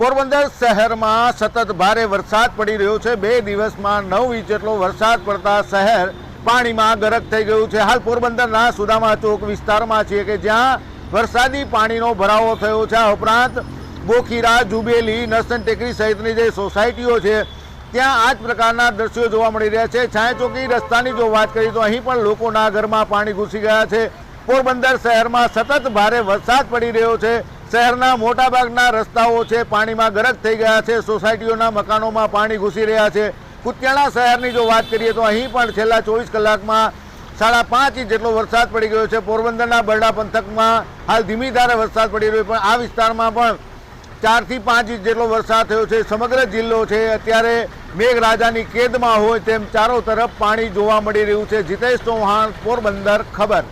પોરબંદર શહેરમાં સતત ભારે વરસાદ પડી રહ્યો છે। 2 દિવસમાં 9 ઇંચ જેટલો વરસાદ પડતા શહેર પાણીમાં ગરક થઈ ગયું છે। હાલ પોરબંદરના સુદામા ચોક વિસ્તારમાં છીએ કે જ્યાં વરસાદી પાણીનો ભરાવો થયો છે। આ ઉપરાંત બોખીરા, જુબેલી, નરસન ટેકરી સહિતની જે સોસાયટીઓ છે ત્યાં આ જ પ્રકારના દ્રશ્યો જોવા મળી રહ્યા છે। છાયા ચોકી રસ્તાની જો વાત કરીએ તો અહીં પણ લોકોના ઘરમાં પાણી ઘૂસી ગયા છે। પોરબંદર શહેરમાં સતત ભારે વરસાદ પડી રહ્યો છે। શહેરના મોટાભાગના રસ્તાઓ છે પાણીમાં ગરક થઈ ગયા છે। સોસાયટીઓના મકાનોમાં પાણી ઘૂસી રહ્યા છે। કુતિયાણા શહેરની જો વાત કરીએ તો અહીં પણ છેલ્લા 24 કલાકમાં 5.5 ઇંચ જેટલો વરસાદ પડી ગયો છે। પોરબંદરના બરડા પંથકમાં હાલ ધીમી ધારે વરસાદ પડી રહ્યો પણ આ વિસ્તારમાં પણ 4 થી 5 ઇંચ જેટલો વરસાદ થયો છે। સમગ્ર જિલ્લો છે અત્યારે મેઘરાજાની કેદમાં હોય તેમ ચારો તરફ પાણી જોવા મળી રહ્યું છે। જીતેશ ચૌહાણ, પોરબંદર ખબર।